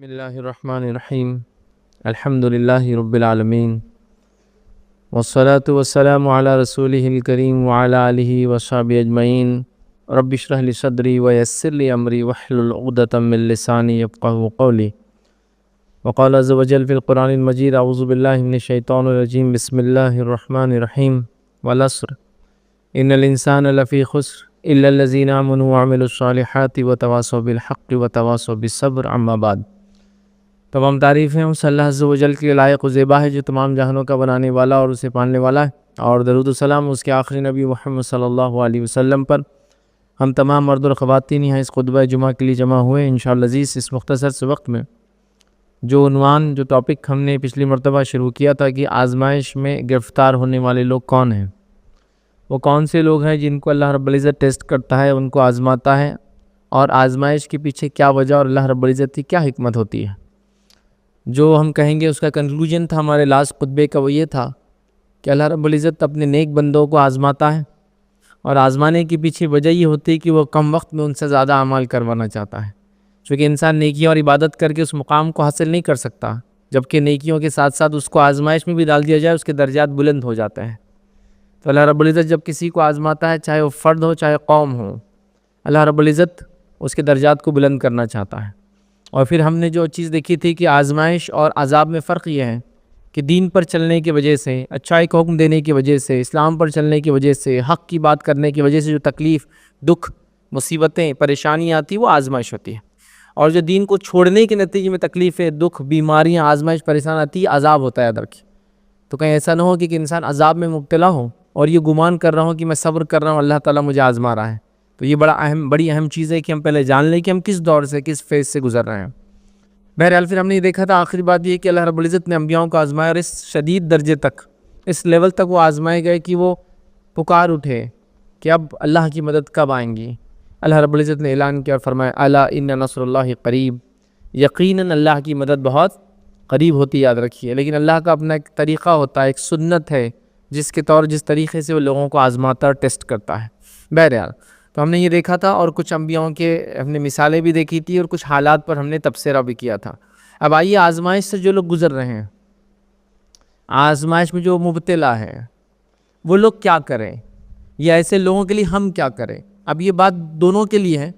بسم اللہ الرحمن الرحیم الحمد للہ رب العالمین والصلاة والسلام علی رسولہ الکریم وعلی آلہ وصحبہ اجمعین رب اشرح لی صدری ویسر لی امری واحلل عقدۃ من لسانی یفقہوا قولی وقال عز وجل فی القرآن المجید اعوذ باللہ من الشیطان الرجیم بسم اللہ الرحمن الرحیم والعصر ان الانسان لفی خسر الا الذین آمنوا وعملوا الصالحات وتواصوا بالحق وتواصوا بالصبر اما بعد۔ تمام تعریفیں اس اللہ عز و جل کے لائق و زیبا ہے جو تمام جہانوں کا بنانے والا اور اسے پالنے والا ہے، اور درود و سلام اس کے آخری نبی محمد صلی اللہ علیہ وسلم پر۔ ہم تمام مرد اور خواتین یہاں اس خطبہ جمعہ کے لیے جمع ہوئے انشاءاللہ عزیز اس مختصر سے وقت میں۔ جو عنوان جو ٹاپک ہم نے پچھلی مرتبہ شروع کیا تھا کہ آزمائش میں گرفتار ہونے والے لوگ کون ہیں، وہ کون سے لوگ ہیں جن کو اللہ رب العزت ٹیسٹ کرتا ہے، ان کو آزماتا ہے، اور آزمائش کے پیچھے کیا وجہ اور اللہ رب العزت کی کیا حکمت ہوتی ہے۔ جو ہم کہیں گے اس کا کنکلوژن تھا ہمارے لاسٹ خطبے کا، وہ یہ تھا کہ اللہ رب العزت اپنے نیک بندوں کو آزماتا ہے، اور آزمانے کے پیچھے وجہ یہ ہوتی ہے کہ وہ کم وقت میں ان سے زیادہ اعمال کروانا چاہتا ہے، چونکہ انسان نیکیاں اور عبادت کر کے اس مقام کو حاصل نہیں کر سکتا، جبکہ نیکیوں کے ساتھ ساتھ اس کو آزمائش میں بھی ڈال دیا جائے اس کے درجات بلند ہو جاتے ہیں۔ تو اللہ رب العزت جب کسی کو آزماتا ہے، چاہے وہ فرد ہو چاہے قوم ہو، اللہ رب العزت اس کے درجات کو بلند کرنا چاہتا ہے۔ اور پھر ہم نے جو چیز دیکھی تھی کہ آزمائش اور عذاب میں فرق یہ ہے کہ دین پر چلنے کی وجہ سے، اچھائی کو حکم دینے کی وجہ سے، اسلام پر چلنے کی وجہ سے، حق کی بات کرنے کی وجہ سے جو تکلیف، دکھ، مصیبتیں، پریشانیاں آتی وہ آزمائش ہوتی ہے، اور جو دین کو چھوڑنے کے نتیجے میں تکلیفیں، دکھ، بیماریاں، آزمائش، پریشان آتی ہے، عذاب ہوتا ہے ادھر کی۔ تو کہیں ایسا نہ ہو کہ انسان عذاب میں مبتلا ہو اور یہ گمان کر رہا ہوں کہ میں صبر کر رہا ہوں، اللہ تعالیٰ مجھے آزما رہا ہے۔ تو یہ بڑی اہم چیز ہے کہ ہم پہلے جان لیں کہ ہم کس دور سے، کس فیز سے گزر رہے ہیں۔ بہرحال پھر ہم نے یہ دیکھا تھا، آخری بات یہ کہ اللہ رب العزت نے انبیاءوں کو آزمایا، اور اس شدید درجے تک، اس لیول تک وہ آزمائے گئے کہ وہ پکار اٹھے کہ اب اللہ کی مدد کب آئیں گی۔ اللہ رب العزت نے اعلان کیا اور فرمایا الا ان نصر اللہ قریب، یقیناً اللہ کی مدد بہت قریب ہوتی، یاد رکھیے۔ لیکن اللہ کا اپنا ایک طریقہ ہوتا ہے، ایک سنت ہے جس طریقے سے وہ لوگوں کو آزماتا اور ٹیسٹ کرتا ہے۔ بہرحال تو ہم نے یہ دیکھا تھا، اور کچھ انبیاؤں کے ہم نے مثالیں بھی دیکھی تھی، اور کچھ حالات پر ہم نے تبصرہ بھی کیا تھا۔ اب آئیے آزمائش سے جو لوگ گزر رہے ہیں، آزمائش میں جو مبتلا ہے، وہ لوگ کیا کریں، یا ایسے لوگوں کے لیے ہم کیا کریں۔ اب یہ بات دونوں کے لیے ہے،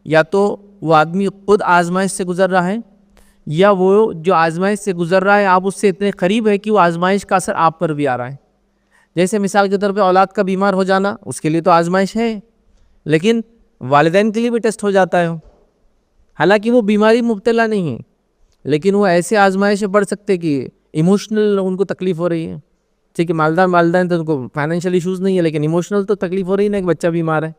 یا تو وہ آدمی خود آزمائش سے گزر رہا ہے، یا وہ جو آزمائش سے گزر رہا ہے آپ اس سے اتنے قریب ہے کہ وہ آزمائش کا اثر آپ پر بھی آ رہا ہے۔ جیسے مثال کے طور پہ اولاد کا بیمار ہو جانا، اس کے لیے تو آزمائش ہے، لیکن والدین کے لیے بھی ٹیسٹ ہو جاتا ہے، حالانکہ وہ بیماری مبتلا نہیں ہے، لیکن وہ ایسے آزمائش سے پڑھ سکتے کہ ایموشنل ان کو تکلیف ہو رہی ہے۔ ٹھیک ہے، والدین تو ان کو فائنینشیل ایشوز نہیں ہے، لیکن ایموشنل تو تکلیف ہو رہی ہے نا، ایک بچہ بیمار ہے۔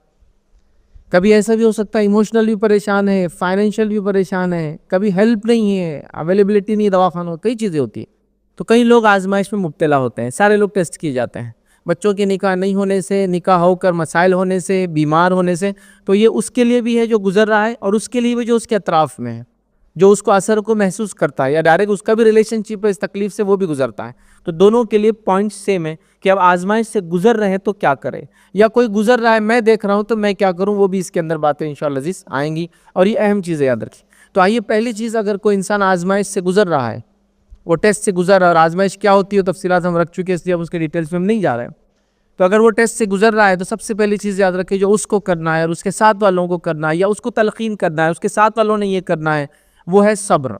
کبھی ایسا بھی ہو سکتا ہے ایموشنل بھی پریشان ہے، فائنینشیل بھی پریشان ہے، کبھی ہیلپ نہیں ہے، اویلیبلٹی نہیں ہے دواخانوں، کئی چیزیں ہوتی ہیں۔ تو کئی لوگ آزمائش میں مبتلا ہوتے ہیں، سارے لوگ ٹیسٹ کیے جاتے ہیں۔ بچوں کے نکاح نہیں ہونے سے، نکاح ہو کر مسائل ہونے سے، بیمار ہونے سے، تو یہ اس کے لیے بھی ہے جو گزر رہا ہے، اور اس کے لیے بھی جو اس کے اطراف میں ہے، جو اس کو اثر کو محسوس کرتا ہے، یا ڈائریکٹ اس کا بھی ریلیشن شپ ہے اس تکلیف سے، وہ بھی گزرتا ہے۔ تو دونوں کے لیے پوائنٹ سیم ہے کہ اب آزمائش سے گزر رہے ہیں تو کیا کریں، یا کوئی گزر رہا ہے میں دیکھ رہا ہوں تو میں کیا کروں، وہ بھی اس کے اندر باتیں انشاءاللہ عزیز آئیں گی، اور یہ اہم چیزیں یاد رکھیں۔ تو آئیے پہلی چیز، اگر کوئی انسان آزمائش سے گزر رہا ہے، وہ ٹیسٹ سے گزر رہا ہے، اور آزمائش کیا ہوتی ہے تفصیلات ہم رکھ چکے ہیں، اس لیے اب اس کے ڈیٹیلز میں ہم نہیں جا رہے ہیں۔ تو اگر وہ ٹیسٹ سے گزر رہا ہے تو سب سے پہلی چیز یاد رکھیں جو اس کو کرنا ہے، اور اس کے ساتھ والوں کو کرنا ہے، یا اس کو تلقین کرنا ہے، اس کے ساتھ والوں نے یہ کرنا ہے، وہ ہے صبر۔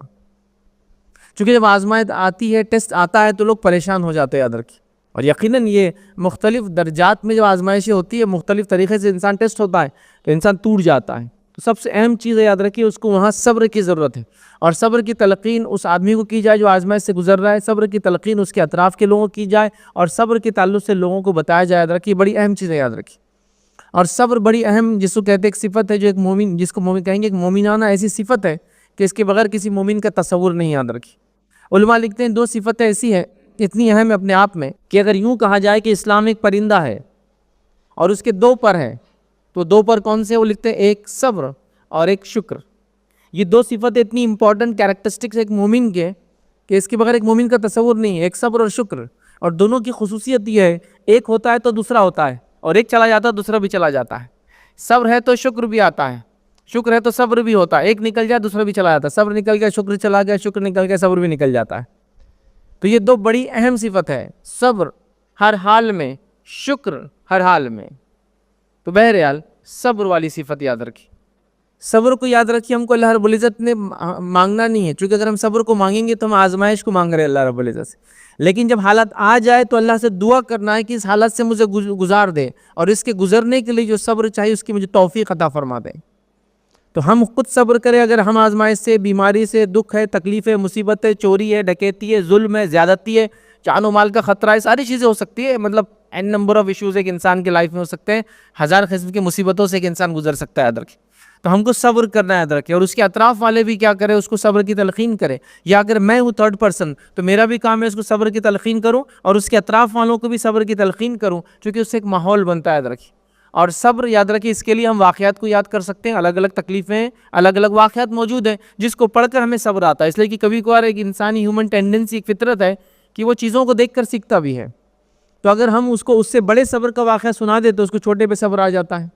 چونکہ جب آزمائش آتی ہے، ٹیسٹ آتا ہے، تو لوگ پریشان ہو جاتے ہیں، یاد رکھیں۔ اور یقیناً یہ مختلف درجات میں جب آزمائشیں ہوتی ہے، مختلف طریقے سے انسان ٹیسٹ ہوتا ہے تو انسان ٹوٹ جاتا ہے۔ تو سب سے اہم چیز ہے، یاد رکھیے، اس کو وہاں صبر کی ضرورت ہے، اور صبر کی تلقین اس آدمی کو کی جائے جو آزمائش سے گزر رہا ہے، صبر کی تلقین اس کے اطراف کے لوگوں کو کی جائے، اور صبر کے تعلق سے لوگوں کو بتایا جائے، یاد رکھیے، بڑی اہم چیز ہے، یاد رکھیے۔ اور صبر بڑی اہم، جس کو کہتے ہیں ایک صفت ہے، جو ایک مومن، جس کو مومن کہیں گے، ایک مومنانہ ایسی صفت ہے کہ اس کے بغیر کسی مومن کا تصور نہیں، یاد رکھیے۔ علماء لکھتے ہیں دو صفتیں ایسی ہے، اتنی اہم ہے اپنے آپ میں، کہ اگر یوں کہا جائے کہ اسلام ایک پرندہ ہے اور اس کے دو پر ہیں، تو دو پر کون سے؟ وہ لکھتے ہیں ایک صبر اور ایک شکر۔ یہ دو صفتیں اتنی امپورٹنٹ کیریکٹرسٹکس ایک مومن کے، کہ اس کے بغیر ایک مومن کا تصور نہیں ہے، ایک صبر اور شکر۔ اور دونوں کی خصوصیت یہ ہے، ایک ہوتا ہے تو دوسرا ہوتا ہے، اور ایک چلا جاتا ہے دوسرا بھی چلا جاتا ہے۔ صبر ہے تو شکر بھی آتا ہے، شکر ہے تو صبر بھی ہوتا ہے، ایک نکل جائے دوسرا بھی چلا جاتا ہے، صبر نکل گیا شکر چلا گیا، شکر نکل گیا صبر بھی نکل جاتا ہے. تو یہ دو بڑی اہم صفت ہے، صبر ہر حال میں، شکر ہر حال میں. تو بہرحال صبر والی صفت یاد رکھی. صبر کو یاد رکھیے، ہم کو اللہ رب العزت نے مانگنا نہیں ہے، چونکہ اگر ہم صبر کو مانگیں گے تو ہم آزمائش کو مانگ رہے ہیں اللہ رب العزت سے. لیکن جب حالت آ جائے تو اللہ سے دعا کرنا ہے کہ اس حالت سے مجھے گزار دے، اور اس کے گزرنے کے لیے جو صبر چاہیے اس کی مجھے توفیق عطا فرما دے. تو ہم خود صبر کریں. اگر ہم آزمائش سے، بیماری سے، دکھ ہے، تکلیف ہے، مصیبت ہے، چوری ہے، ڈکیتی ہے، ظلم ہے، زیادتی ہے، جان و مال کا خطرہ ہے، ساری چیزیں ہو سکتی ہے. مطلب این نمبر آف ایشوز ایک انسان کے لائف میں ہو سکتے ہیں، ہزار قسم کی مصیبتوں سے ایک انسان گزر سکتا ہے. یاد رکھیں تو ہم کو صبر کرنا ہے، یاد رکھیں. اور اس کے اطراف والے بھی کیا کریں، اس کو صبر کی تلقین کریں. یا اگر میں ہوں تھرڈ پرسن تو میرا بھی کام ہے اس کو صبر کی تلقین کروں، اور اس کے اطراف والوں کو بھی صبر کی تلقین کروں، کیونکہ اس سے ایک ماحول بنتا ہے. یاد رکھیں. اور صبر یاد رکھیں، اس کے لیے ہم واقعات کو یاد کر سکتے ہیں. الگ الگ تکلیفیں، الگ الگ واقعات موجود ہیں جس کو پڑھ کر ہمیں صبر آتا ہے. اس لیے کہ کبھی کبھار ایک انسانی ہیومن ٹینڈنسی، ایک فطرت ہے کہ وہ چیزوں کو دیکھ کر سیکھتا بھی ہے. تو اگر ہم اس کو اس سے بڑے صبر کا واقعہ سنا دے تو اس کو چھوٹے پہ صبر آ جاتا ہے.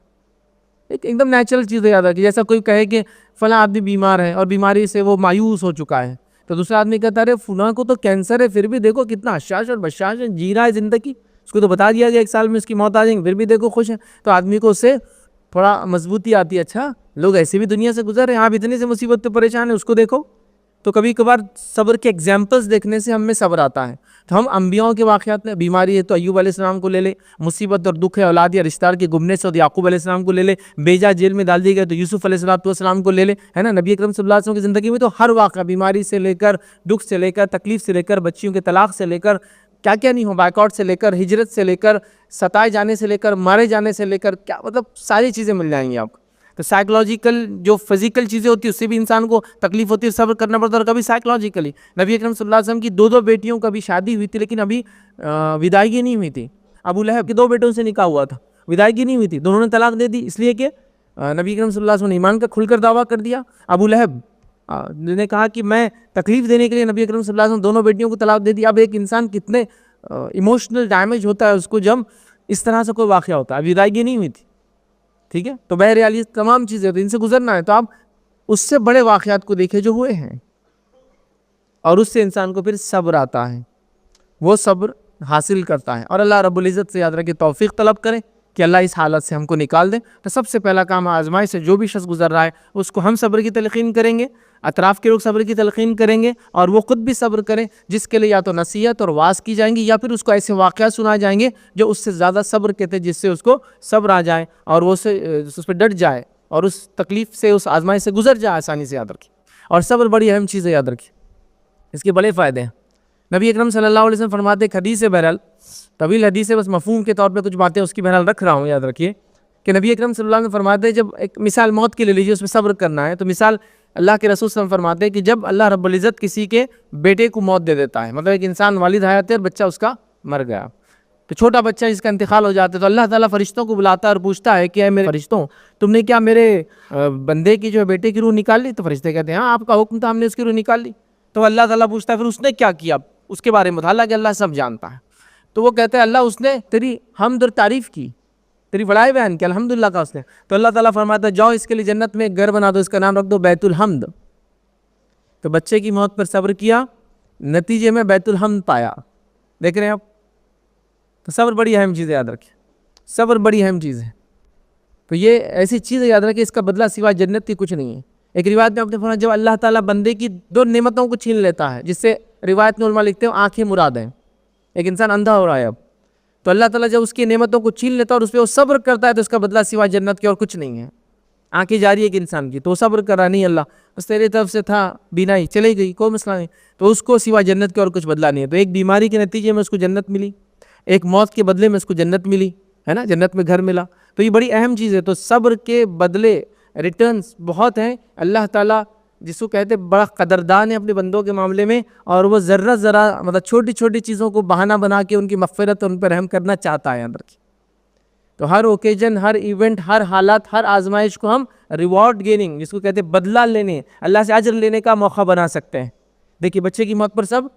ایک دم نیچرل چیز ہے. یاد رکھیں جیسا کوئی کہے کہ فلاں آدمی بیمار ہے اور بیماری سے وہ مایوس ہو چکا ہے، تو دوسرا آدمی کہتا ہے فلاں کو تو کینسر ہے پھر بھی دیکھو کتنا حشاش اور بشاش ہے، جی رہا ہے زندگی، اس کو تو بتا دیا گیا 1 سال میں اس کی موت آ جائیں گی پھر بھی دیکھو خوش ہے. تو آدمی کو اس سے تھوڑا مضبوطی آتی ہے، اچھا لوگ ایسے بھی دنیا سے گزر رہے ہیں، آپ اتنی سے مصیبت پہ پریشان ہیں، اس کو دیکھو. تو کبھی کبھار صبر کے ایگزامپلس دیکھنے سے ہم میں صبر آتا ہے. تو ہم انبیاءوں کے واقعات میں، بیماری ہے تو ایوب علیہ السلام کو لے لے، مصیبت اور دکھ ہے اولاد یا رشتہ دار کے گمنے سے تو یعقوب علیہ السلام کو لے لے، بیجا جیل میں ڈال دیے گئے تو یوسف علیہ السلام کو لے لے، ہے نا. نبی اکرم صلی اللہ علیہ وسلم کی زندگی میں تو ہر واقعہ، بیماری سے لے کر، دکھ سے لے کر، تکلیف سے لے کر، بچیوں کے طلاق سے لے کر، کیا کیا نہیں ہو، بائیکاٹ سے لے کر، ہجرت سے لے کر، ستائے جانے سے لے کر، مارے جانے سے لے کر، کیا مطلب ساری چیزیں مل جائیں گی آپ کو. تو سائیکلوجیکل جو فزیکل چیزیں ہوتی ہیں اس سے بھی انسان کو تکلیف ہوتی ہے، صبر کرنا پڑتا ہے. اور کبھی سائیکلوجیکلی نبی اکرم صلی اللہ علیہ وسلم کی 2 بیٹیوں کا بھی شادی ہوئی تھی لیکن ابھی وداعیگی نہیں ہوئی تھی. ابو لہب کے 2 بیٹوں سے نکاح ہوا تھا، وداعیگی نہیں ہوئی تھی، دونوں نے طلاق دے دی اس لیے کہ نبی اکرم صلی اللہ علیہ وسلم نے ایمان کا کھل کر دعویٰ کر دیا. ابو لہب نے کہا کہ میں تکلیف دینے کے لیے نبی اکرم صلی اللہ علیہ وسلم 2 بیٹیوں کو طلاق دے دی. اب ایک انسان کتنے ایموشنل ڈیمیج ہوتا ہے اس کو جب اس طرح سے کوئی واقعہ ہوتا ہے. اب وداعیگی نہیں ہوئی تھی، ٹھیک ہے. تو بہرحال یہ تمام چیزیں ہوتی ہیں، ان سے گزرنا ہے. تو آپ اس سے بڑے واقعات کو دیکھیں جو ہوئے ہیں، اور اس سے انسان کو پھر صبر آتا ہے، وہ صبر حاصل کرتا ہے. اور اللہ رب العزت سے یاد رکھیں توفیق طلب کریں کہ اللہ اس حالت سے ہم کو نکال دیں. تو سب سے پہلا کام آزمائش سے جو بھی شخص گزر رہا ہے اس کو ہم صبر کی تلقین کریں گے، اطراف کے لوگ صبر کی تلقین کریں گے، اور وہ خود بھی صبر کریں، جس کے لیے یا تو نصیحت اور واعظ کی جائیں گی یا پھر اس کو ایسے واقعات سنائے جائیں گے جو اس سے زیادہ صبر کہتے ہیں، جس سے اس کو صبر آ جائے اور وہ اس پہ ڈٹ جائے اور اس تکلیف سے، اس آزمائش سے گزر جائے آسانی سے. یاد رکھیں. اور صبر بڑی اہم چیز ہے، یاد رکھیں اس کے بڑے فائدے ہیں. نبی اکرم صلی اللہ علیہ وسلم فرماتے ایک حدیث ہے، بہرحال طویل حدیث ہے، بس مفہوم کے طور پہ کچھ باتیں اس کی بہرحال رکھ رہا ہوں. یاد رکھیے کہ نبی اکرم صلی اللہ علیہ وسلم فرماتے ہیں، جب ایک مثال موت کی لے لیجیے، اس میں صبر کرنا ہے. تو مثال اللہ کے رسول صلی اللہ علیہ وسلم فرماتے ہیں کہ جب اللہ رب العزت کسی کے بیٹے کو موت دے دیتا ہے، مطلب ایک انسان والد حیات ہے اور بچہ اس کا مر گیا، تو چھوٹا بچہ جس کا انتقال ہو جاتا ہے، تو اللہ تعالیٰ فرشتوں کو بلاتا ہے اور پوچھتا ہے کہ اے میرے فرشتوں، تم نے کیا میرے بندے کی جو بیٹے کی روح نکال لی؟ تو فرشتے کہتے ہیں ہاں آپ کا حکم تھا، ہم نے اس کی روح نکال لی. تو اللہ تعالیٰ پوچھتا ہے پھر اس نے کیا کیا؟ اس کے بارے میں مطالعہ کہ اللہ سب جانتا ہے. تو وہ کہتے ہیں اللہ اس نے تیری حمد اور تعریف کی، تیری بڑائی بیان کی، الحمدللہ کا اس نے. تو اللہ تعالیٰ فرماتا ہے جاؤ اس کے لیے جنت میں ایک گھر بنا دو، اس کا نام رکھ دو بیت الحمد. تو بچے کی موت پر صبر کیا، نتیجے میں بیت الحمد پایا. دیکھ رہے ہیں آپ. تو صبر بڑی اہم چیز ہے، یاد رکھیں صبر بڑی اہم چیز ہے. تو یہ ایسی چیز ہے، یاد رکھیں اس کا بدلہ سوائے جنت کی کچھ نہیں ہے. ایک روایت میں آپ نے فرمایا جب اللہ تعالیٰ بندے کی 2 نعمتوں کو چھین لیتا ہے، جس سے روایت میں علماء لکھتے ہیں آنکھیں مراد ہیں، ایک انسان اندھا ہو رہا ہے اب، تو اللہ تعالیٰ جب اس کی نعمتوں کو چھین لیتا ہے اور اس پہ وہ صبر کرتا ہے تو اس کا بدلہ سوائے جنت کے اور کچھ نہیں ہے. آنکھیں جاری ہے ایک انسان کی تو وہ صبر کر رہا نہیں، اللہ بس تیری طرف سے تھا، بینائی چلی گئی کوئی مسئلہ نہیں، تو اس کو سوائے جنت کے اور کچھ بدلہ نہیں ہے. تو ایک بیماری کے نتیجے میں اس کو جنت ملی، ایک موت کے بدلے میں اس کو جنت ملی، ہے نا، جنت میں گھر ملا. تو یہ بڑی اہم چیز ہے. تو صبر کے بدلے ریٹرنز بہت ہیں. اللہ تعالیٰ جس کو کہتے بڑا قدردان ہے اپنے بندوں کے معاملے میں، اور وہ ذرہ مطلب چھوٹی چھوٹی چیزوں کو بہانہ بنا کے ان کی مغفرت اور ان پر رحم کرنا چاہتا ہے اندر کی. تو ہر اوکیجن، ہر ایونٹ، ہر حالات، ہر آزمائش کو ہم ریوارڈ گیننگ، جس کو کہتے بدلہ لینے، اللہ سے اجر لینے کا موقع بنا سکتے ہیں. دیکھیے بچے کی موت پر صبر،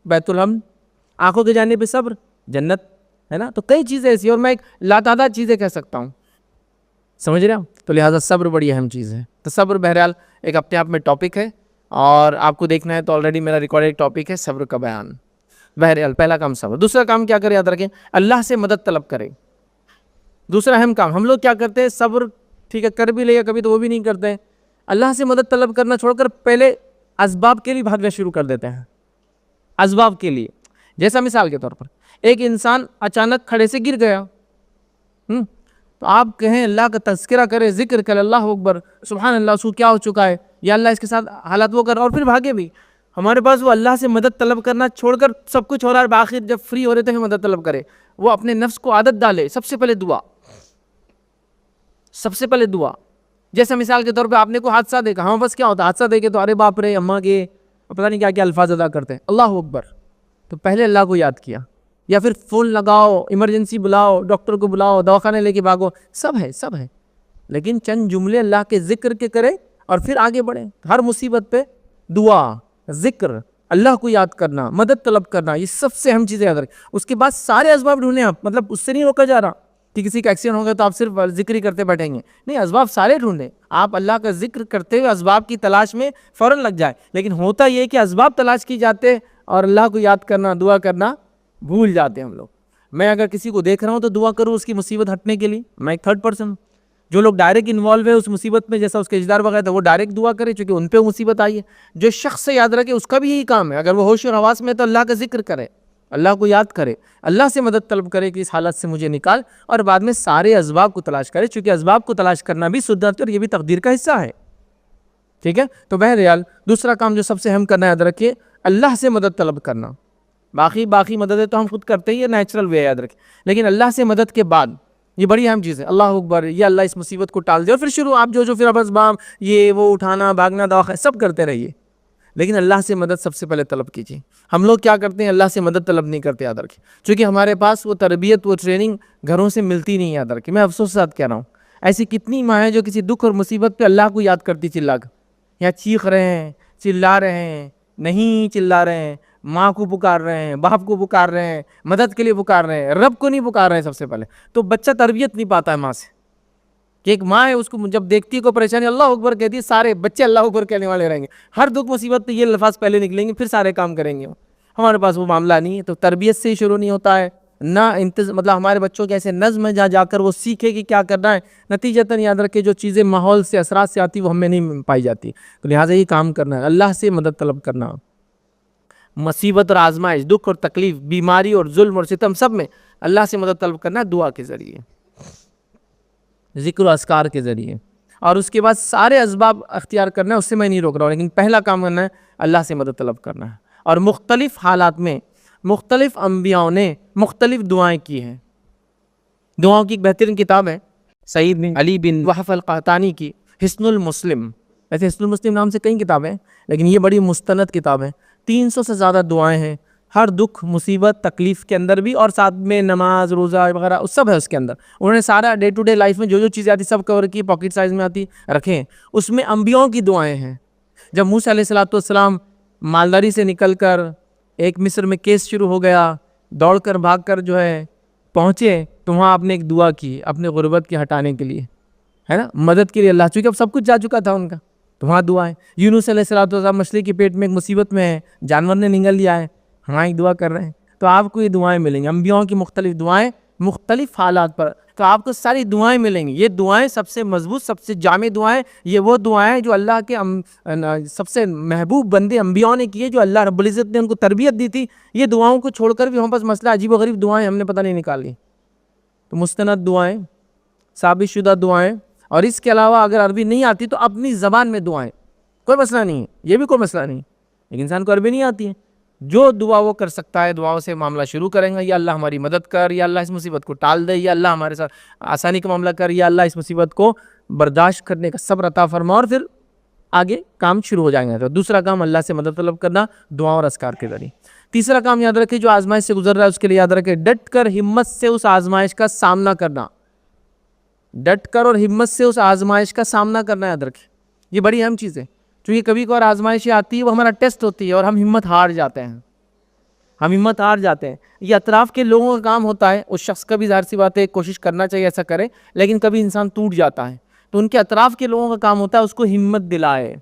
بیت الحمد، آنکھوں کے جانے پہ صبر، جنت، ہے نا. تو کئی چیزیں ایسی، اور میں ایک لاتعداد چیزیں کہہ سکتا ہوں، سمجھ رہے ہیں. تو لہٰذا صبر بڑی اہم چیز ہے. تو صبر بہرحال ایک اپنے آپ میں ٹاپک ہے، اور آپ کو دیکھنا ہے تو آلریڈی میرا ریکارڈیڈ ٹاپک ہے صبر کا بیان. بہرحال پہلا کام صبر. دوسرا کام کیا کرے؟ یاد رکھیں اللہ سے مدد طلب کرے. دوسرا اہم کام. ہم لوگ کیا کرتے ہیں؟ صبر ٹھیک ہے کر بھی لے گا کبھی تو وہ بھی نہیں کرتے ہیں. اللہ سے مدد طلب کرنا چھوڑ کر پہلے اسباب کے لیے بھاگنا شروع کر دیتے ہیں. اسباب کے لیے، جیسا مثال کے طور پر ایک انسان اچانک کھڑے سے گر گیا، تو آپ کہیں اللہ کا تذکرہ کرے، ذکر کرے، اللہ اکبر، سبحان اللہ، اس کو کیا ہو چکا ہے، یا اللہ اس کے ساتھ حالت وہ کر، اور پھر بھاگے بھی. ہمارے پاس وہ اللہ سے مدد طلب کرنا چھوڑ کر سب کچھ ہو رہا ہے، بآخر جب فری ہو رہے تھے مدد طلب کرے. وہ اپنے نفس کو عادت ڈالے. سب سے پہلے دعا، سب سے پہلے دعا. جیسے مثال کے طور پہ آپ نے کوئی حادثہ دیکھا، ہاں بس کیا ہوتا ہے حادثہ دیکھے تو ارے باپ رے اماں کے پتہ نہیں کیا کیا الفاظ ادا کرتے ہیں، اللہ اکبر. تو پہلے اللہ کو یاد کیا، یا پھر فون لگاؤ، ایمرجنسی بلاؤ، ڈاکٹر کو بلاؤ، دواخانے لے کے بھاگو، سب ہے، لیکن چند جملے اللہ کے ذکر کے کرے اور پھر آگے بڑھیں. ہر مصیبت پہ دعا، ذکر، اللہ کو یاد کرنا، مدد طلب کرنا، یہ سب سے اہم چیزیں یاد رکھیں. اس کے بعد سارے اسباب ڈھونڈیں آپ. مطلب اس سے نہیں روکا جا رہا کہ کسی کا ایکسیڈنٹ ہو گیا تو آپ صرف ذکر ہی کرتے بیٹھیں گے، نہیں، اسباب سارے ڈھونڈیں. آپ اللہ کا ذکر کرتے ہوئے اسباب کی تلاش میں فوراً لگ جائے. لیکن ہوتا یہ کہ اسباب تلاش کی جاتے اور اللہ کو یاد کرنا، دعا کرنا بھول جاتے ہیں ہم لوگ. میں اگر کسی کو دیکھ رہا ہوں تو دعا کروں اس کی مصیبت ہٹنے کے لیے، میں ایک تھرڈ پرسن ہوں. جو لوگ ڈائریکٹ انوالو ہے اس مصیبت میں، جیسا اس کے رشتہ دار وغیرہ تو وہ ڈائریکٹ دعا کرے چونکہ ان پہ مصیبت آئی ہے. جو شخص سے یاد رکھے اس کا بھی یہی کام ہے، اگر وہ ہوش اور حواس میں تو اللہ کا ذکر کرے، اللہ کو یاد کرے، اللہ سے مدد طلب کرے کہ اس حالت سے مجھے نکال، اور بعد میں سارے اسباب کو تلاش کرے، چونکہ اسباب کو تلاش کرنا بھی سنت اور یہ بھی تقدیر کا حصہ ہے. ٹھیک ہے. تو بہرحال دوسرا کام جو سب سے اہم کرنا ہے، یاد رکھیے اللہ سے مدد طلب کرنا. باقی مددیں تو ہم خود کرتے ہی، یہ نیچرل وے ہے، یاد رکھیں. لیکن اللہ سے مدد کے بعد یہ بڑی اہم چیز ہے، اللہ اکبر، یا اللہ اس مصیبت کو ٹال دے، اور پھر شروع آپ جو پھر اب اسباب یہ وہ اٹھانا، بھاگنا، دوا سب کرتے رہیے، لیکن اللہ سے مدد سب سے پہلے طلب کیجیے. ہم لوگ کیا کرتے ہیں؟ اللہ سے مدد طلب نہیں کرتے، یاد رکھیں، چونکہ ہمارے پاس وہ تربیت، وہ ٹریننگ گھروں سے ملتی نہیں، یاد رکھیں. میں افسوس کے ساتھ کہہ رہا ہوں، ایسی کتنی ماں ہیں جو کسی دکھ اور مصیبت پہ اللہ کو یاد کرتی چلا کر، یا چیخ رہے ہیں، چلا رہے ہیں، نہیں چلا رہے ہیں، ماں کو پکار رہے ہیں، باپ کو پکار رہے ہیں، مدد کے لیے پکار رہے ہیں، رب کو نہیں پکار رہے ہیں سب سے پہلے. تو بچہ تربیت نہیں پاتا ہے ماں سے، کہ ایک ماں ہے اس کو جب دیکھتی ہے کوئی پریشانی اللہ اکبر کہتی ہے، سارے بچے اللہ اکبر کہنے والے رہیں گے، ہر دکھ مصیبت پہ یہ الفاظ پہلے نکلیں گے، پھر سارے کام کریں گے. ہمارے پاس وہ معاملہ نہیں ہے. تو تربیت سے ہی شروع نہیں ہوتا ہے نہ مطلب ہمارے بچوں کے ایسے نظم ہے جہاں جا کر وہ سیکھے کہ کیا کرنا ہے. نتیجتاً یاد رکھے جو چیزیں ماحول سے، اثرات سے آتی وہ ہمیں نہیں پائی جاتی. تو لہٰذا یہ کام کرنا ہے، اللہ سے مدد طلب کرنا. مصیبت اور آزمائش، دکھ اور تکلیف، بیماری اور ظلم اور ستم، سب میں اللہ سے مدد طلب کرنا ہے، دعا کے ذریعے، ذکر و اذکار کے ذریعے. اور اس کے بعد سارے اسباب اختیار کرنا ہے، اس سے میں نہیں روک رہا ہوں، لیکن پہلا کام کرنا ہے اللہ سے مدد طلب کرنا ہے. اور مختلف حالات میں مختلف انبیاءوں نے مختلف دعائیں کی ہیں. دعاؤں کی ایک بہترین کتاب ہے سعید بن علی بن وحف القحطانی کی حصن المسلم. ایسے حصن المسلم نام سے کئی کتابیں ہیں، لیکن یہ بڑی مستند کتاب ہے. 300 سے زیادہ دعائیں ہیں، ہر دکھ، مصیبت، تکلیف کے اندر بھی، اور ساتھ میں نماز، روزہ وغیرہ سب ہے اس کے اندر. انہوں نے سارا ڈے ٹو ڈے لائف میں جو چیزیں آتی سب کور کی، پاکٹ سائز میں آتی رکھے ہیں. اس میں انبیاؤں کی دعائیں ہیں. جب موسیٰ علیہ السلام مالداری سے نکل کر ایک مصر میں کیس شروع ہو گیا، دوڑ کر بھاگ کر جو ہے پہنچے، تو وہاں آپ نے ایک دعا کی اپنے غربت کے ہٹانے کے لیے، ہے نا، مدد کے لیے اللہ، چونکہ اب سب کچھ جا چکا تھا ان کا، تو وہاں دعا ہے. یونس علیہ السلام مچھلی کے پیٹ میں ایک مصیبت میں ہے، جانور نے نگل لیا ہے، ہاں ایک دعا کر رہے ہیں. تو آپ کو یہ دعائیں ملیں گی، انبیاؤں کی مختلف دعائیں مختلف حالات پر، تو آپ کو ساری دعائیں ملیں گی. یہ دعائیں سب سے مضبوط، سب سے جامع دعائیں، یہ وہ دعائیں جو اللہ کے سب سے محبوب بندے انبیاء نے کیے، جو اللہ رب العزت نے ان کو تربیت دی تھی. یہ دعاؤں کو چھوڑ کر بھی ہم پاس مسئلہ عجیب و غریب دعائیں ہم نے پتہ نہیں نکالی. تو مستند دعائیں، ثابت شدہ دعائیں، اور اس کے علاوہ اگر عربی نہیں آتی تو اپنی زبان میں دعائیں، کوئی مسئلہ نہیں ہے، یہ بھی کوئی مسئلہ نہیں. لیکن انسان کو عربی نہیں آتی ہے، جو دعا وہ کر سکتا ہے، دعاؤں سے معاملہ شروع کریں گا، یا اللہ ہماری مدد کر، یا اللہ اس مصیبت کو ٹال دے، یا اللہ ہمارے ساتھ آسانی کا معاملہ کر، یا اللہ اس مصیبت کو برداشت کرنے کا صبر عطا فرما، اور پھر آگے کام شروع ہو جائیں گے. تو دوسرا کام اللہ سے مدد طلب کرنا دعا اور اذکار کے ذریعے. تیسرا کام یاد رکھیں، جو آزمائش سے گزر رہا ہے اس کے لیے یاد رکھیں ڈٹ کر ہمت سے اس آزمائش کا سامنا کرنا. ڈٹ کر اور ہمت سے اس آزمائش کا سامنا کرنا یاد رکھیں. یہ بڑی اہم چیز ہے، چونکہ کبھی کبھار آزمائشیں آتی ہے، وہ ہمارا ٹیسٹ ہوتی ہے اور ہم ہمت ہار جاتے ہیں. یہ اطراف کے لوگوں کا کام ہوتا ہے. اس شخص کا بھی ظاہر سی بات ہے کوشش کرنا چاہیے ایسا کرے، لیکن کبھی انسان ٹوٹ جاتا ہے. تو ان کے اطراف کے لوگوں کا کام ہوتا ہے اس کو ہمت دلائے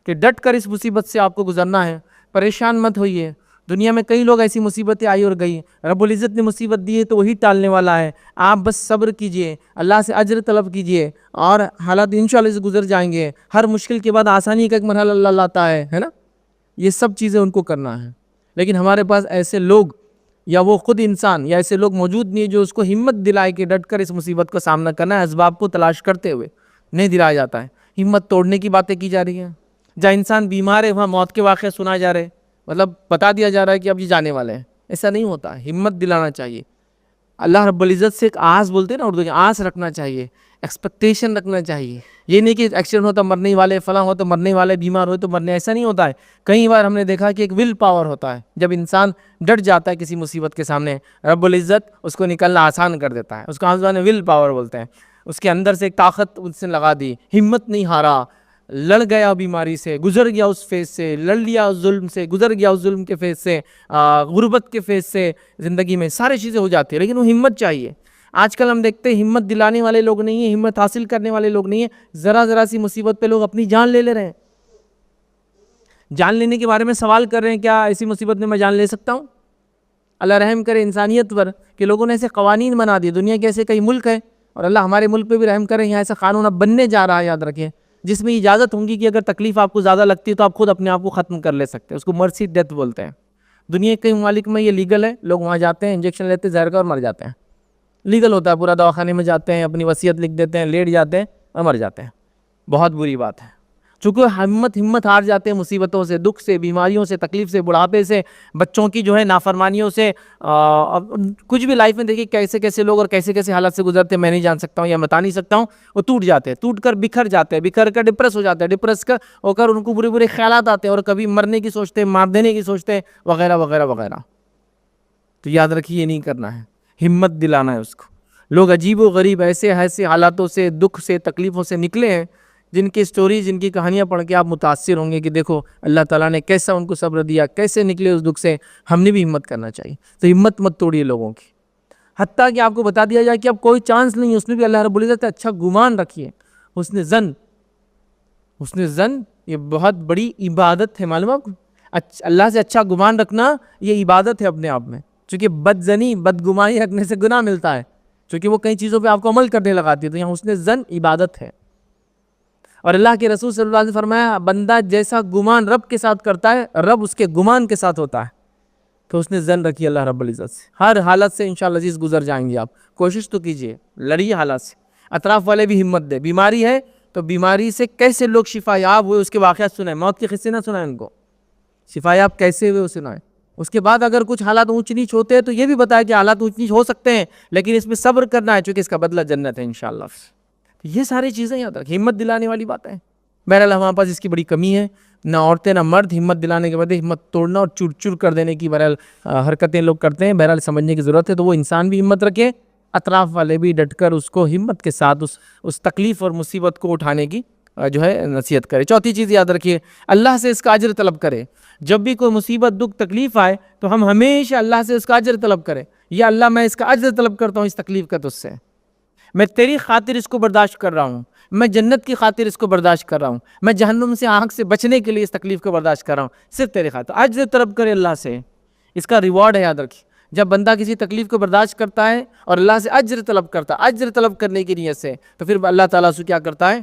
کہ ڈٹ کر اس مصیبت سے آپ کو گزرنا ہے، پریشان مت ہوئیے۔ دنیا میں کئی لوگ ایسی مصیبتیں آئی اور گئی، رب العزت نے مصیبت دی ہے تو وہی ٹالنے والا ہے، آپ بس صبر کیجئے، اللہ سے اجر طلب کیجئے اور حالات انشاءاللہ سے گزر جائیں گے۔ ہر مشکل کے بعد آسانی کا ایک مرحلہ اللہ لاتا ہے نا، یہ سب چیزیں ان کو کرنا ہے۔ لیکن ہمارے پاس ایسے لوگ یا وہ خود انسان یا ایسے لوگ موجود نہیں جو اس کو ہمت دلائے کہ ڈٹ کر اس مصیبت کا سامنا کرنا ہے، اسباب کو تلاش کرتے ہوئے نہیں دلایا جاتا ہے۔ ہمت توڑنے کی باتیں کی جا رہی ہیں، جہاں انسان بیمار ہے وہاں موت کے واقعے سنا جا رہے، مطلب بتا دیا جا رہا ہے کہ اب یہ جانے والے ہیں۔ ایسا نہیں ہوتا، ہمت دلانا چاہیے۔ اللہ رب العزت سے ایک آس بولتے ہیں نا اردو میں، آس رکھنا چاہیے، ایکسپیکٹیشن رکھنا چاہیے۔ یہ نہیں کہ ایکسیڈنٹ ہو تو مرنے والے، فلاں ہو تو مرنے والے، بیمار ہو تو مرنے، ایسا نہیں ہوتا ہے۔ کئی بار ہم نے دیکھا کہ ایک ول پاور ہوتا ہے، جب انسان ڈٹ جاتا ہے کسی مصیبت کے سامنے، رب العزت اس کو نکلنا آسان کر دیتا ہے۔ اس کو ہم ول پاور بولتے ہیں۔ اس کے اندر سے ایک طاقت اس نے لگا دی، ہمت نہیں ہارا، لڑ گیا بیماری سے، گزر گیا اس فیز سے، لڑ لیا اس ظلم سے، گزر گیا اس ظلم کے فیز سے، غربت کے فیز سے۔ زندگی میں ساری چیزیں ہو جاتی ہیں لیکن وہ ہمت چاہیے۔ آج کل ہم دیکھتے ہیں ہمت دلانے والے لوگ نہیں ہیں، ہمت حاصل کرنے والے لوگ نہیں ہیں۔ ذرا سی مصیبت پہ لوگ اپنی جان لے رہے ہیں۔ جان لینے کے بارے میں سوال کر رہے ہیں، کیا ایسی مصیبت میں جان لے سکتا ہوں؟ اللہ رحم کرے انسانیت پر کہ لوگوں نے ایسے قوانین بنا دیے۔ دنیا کے ایسے کئی ملک ہیں اور اللہ ہمارے ملک پہ بھی رحم کرے، یہاں ایسا قانون اب بننے جا رہا ہے، یاد رکھیں، جس میں اجازت ہوں گی کہ اگر تکلیف آپ کو زیادہ لگتی ہے تو آپ خود اپنے آپ کو ختم کر لے سکتے ہیں۔ اس کو مرسی ڈیتھ بولتے ہیں۔ دنیا کے کئی ممالک میں یہ لیگل ہے، لوگ وہاں جاتے ہیں، انجیکشن لیتے ہیں زہر کا اور مر جاتے ہیں۔ لیگل ہوتا ہے، پورا دواخانے میں جاتے ہیں، اپنی وصیت لکھ دیتے ہیں، لیٹ جاتے ہیں اور مر جاتے ہیں۔ بہت بری بات ہے، چونکہ ہمت ہار جاتے ہیں مصیبتوں سے، دکھ سے، بیماریوں سے، تکلیف سے، بڑھاپے سے، بچوں کی جو ہے نافرمانیوں سے، کچھ بھی لائف میں دیکھیے کیسے کیسے لوگ اور کیسے کیسے حالات سے گزرتے ہیں، میں نہیں جان سکتا ہوں یا بتا نہیں سکتا ہوں۔ وہ ٹوٹ جاتے ہیں، ٹوٹ کر بکھر جاتے ہیں، بکھر کر ڈپریس ہو جاتے ہیں، ڈپریس ہو کر ان کو برے برے خیالات آتے ہیں اور کبھی مرنے کی سوچتے ہیں، مار دینے کی سوچتے ہیں، وغیرہ وغیرہ وغیرہ۔ تو یاد رکھیے، یہ نہیں کرنا ہے، ہمت دلانا ہے اس کو۔ لوگ عجیب و غریب ایسے حالاتوں سے، دکھ سے، تکلیفوں سے نکلے ہیں، جن کی سٹوری، جن کی کہانیاں پڑھ کے آپ متاثر ہوں گے کہ دیکھو اللہ تعالیٰ نے کیسا ان کو صبر دیا، کیسے نکلے اس دکھ سے۔ ہم نے بھی ہمت کرنا چاہیے، تو ہمت مت توڑیے لوگوں کی، حتیٰ کہ آپ کو بتا دیا جائے کہ اب کوئی چانس نہیں ہے، اس میں بھی اللہ رب العزت اچھا گمان رکھیے۔ حسن ظن یہ بہت بڑی عبادت ہے، معلوم آپ کو؟ اللہ سے اچھا گمان رکھنا یہ عبادت ہے اپنے آپ میں، چونکہ بدگمانی رکھنے سے گناہ ملتا ہے، چونکہ وہ کئی چیزوں پہ آپ کو عمل کرنے لگاتی ہے، تو یہاں حسن ظن عبادت ہے۔ اور اللہ کے رسول صلی اللہ علیہ وسلم نے فرمایا، بندہ جیسا گمان رب کے ساتھ کرتا ہے، رب اس کے گمان کے ساتھ ہوتا ہے۔ تو اس نے ظن رکھی اللہ رب العزت سے، ہر حالت سے انشاءاللہ عزیز گزر جائیں گے آپ۔ کوشش تو کیجئے، لڑیے حالات سے، اطراف والے بھی ہمت دے۔ بیماری ہے تو بیماری سے کیسے لوگ شفا یاب ہوئے اس کے واقعات سنائیں، موت کے قصے نہ سنائیں ان کو، شفا یاب کیسے ہوئے اسے سنائیں۔ اس کے بعد اگر کچھ حالات اونچ نیچ ہوتے ہیں تو یہ بھی بتایا کہ حالات اونچ نیچ ہو سکتے ہیں لیکن اس میں صبر کرنا ہے، چونکہ اس کا بدلہ جنت ہے انشاءاللہ۔ یہ ساری چیزیں یاد رکھیں، ہمت دلانے والی باتیں ہیں۔ بہرحال ہمارے پاس اس کی بڑی کمی ہے، نہ عورتیں نہ مرد ہمت دلانے کے بدلے ہمت توڑنا اور چور چور کر دینے کی بہرحال حرکتیں لوگ کرتے ہیں۔ بہرحال سمجھنے کی ضرورت ہے، تو وہ انسان بھی ہمت رکھے، اطراف والے بھی ڈٹ کر اس کو ہمت کے ساتھ اس تکلیف اور مصیبت کو اٹھانے کی جو ہے نصیحت کرے۔ چوتھی چیز یاد رکھیے، اللہ سے اس کا اجر طلب کرے۔ جب بھی کوئی مصیبت، دکھ، تکلیف آئے تو ہم ہمیشہ اللہ سے اس کا اجر طلب کریں، یا اللہ میں اس کا اجر طلب کرتا ہوں اس تکلیف کا تجھ سے، میں تیری خاطر اس کو برداشت کر رہا ہوں، میں جنت کی خاطر اس کو برداشت کر رہا ہوں، میں جہنم سے آگ سے بچنے کے لیے اس تکلیف کو برداشت کر رہا ہوں، صرف تیری خاطر۔ اجر طلب کرے اللہ سے، اس کا ریوارڈ ہے، یاد رکھیے۔ جب بندہ کسی تکلیف کو برداشت کرتا ہے اور اللہ سے اجر طلب کرتا ہے، اجر طلب کرنے کی نیت سے، تو پھر اللہ تعالیٰ سے کیا کرتا ہے؟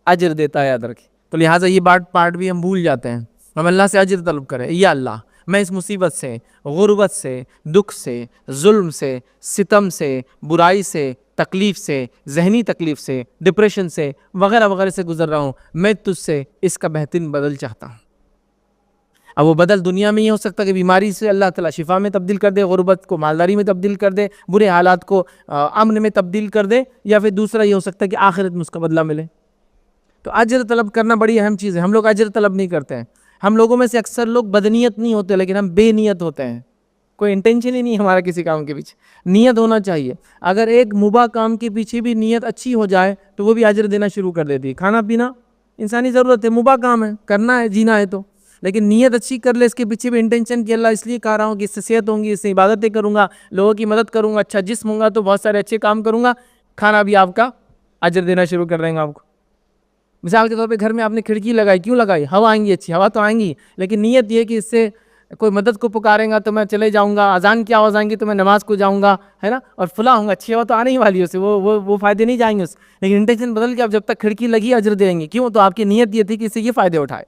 اجر دیتا ہے، یاد رکھیے۔ تو لہٰذا یہ پارٹ بھی ہم بھول جاتے ہیں، ہم اللہ سے اجر طلب کریں، یا اللہ میں اس مصیبت سے، غربت سے، دکھ سے، ظلم سے، ستم سے، برائی سے، تکلیف سے، ذہنی تکلیف سے، ڈپریشن سے، وغیرہ وغیرہ سے گزر رہا ہوں، میں تجھ سے اس کا بہترین بدل چاہتا ہوں۔ اب وہ بدل دنیا میں یہ ہو سکتا ہے کہ بیماری سے اللہ تعالیٰ شفا میں تبدیل کر دے، غربت کو مالداری میں تبدیل کر دے، برے حالات کو امن میں تبدیل کر دے، یا پھر دوسرا یہ ہو سکتا ہے کہ آخرت میں اس کا بدلہ ملے۔ تو اجر طلب کرنا بڑی اہم چیز ہے۔ ہم لوگ اجر طلب نہیں کرتے ہیں، ہم لوگوں میں سے اکثر لوگ بدنیت نہیں ہوتے لیکن ہم بے نیت ہوتے ہیں، کوئی انٹینشن ہی نہیں ہمارا کسی کام کے پیچھے۔ نیت ہونا چاہیے، اگر ایک مباح کام کے پیچھے بھی نیت اچھی ہو جائے تو وہ بھی اجر دینا شروع کر دیتی ہے۔ کھانا پینا انسانی ضرورت ہے، مباح کام ہے، کرنا ہے، جینا ہے تو، لیکن نیت اچھی کر لے، اس کے پیچھے بھی انٹینشن کہ اللہ اس لیے کہہ رہا ہوں کہ اس سے صحت ہوں گی، اس سے عبادتیں کروں گا، لوگوں کی مدد کروں گا، اچھا جسم ہوں گا تو بہت سارے اچھے کام کروں گا، کھانا بھی آپ کا اجر دینا شروع کر دیں گے آپ کو. مثال کے طور پہ گھر میں آپ نے کھڑکی لگائی, کیوں لگائی؟ ہوا آئیں گی, اچھی ہوا تو آئیں گی, لیکن نیت یہ کہ اس سے کوئی مدد کو پکاریں گا تو میں چلے جاؤں گا, اذان کی آواز آئیں گی تو میں نماز کو جاؤں گا, ہے نا, اور فلاں ہوں گا, اچھی ہوا تو آنے ہی والی ہے اس سے, وہ فائدے نہیں جائیں گے اس. لیکن انٹینشن بدل کے آپ جب تک کھڑکی لگی اجر دیں گے. کیوں؟ تو آپ کی نیت یہ تھی کہ اس سے یہ فائدے اٹھائے.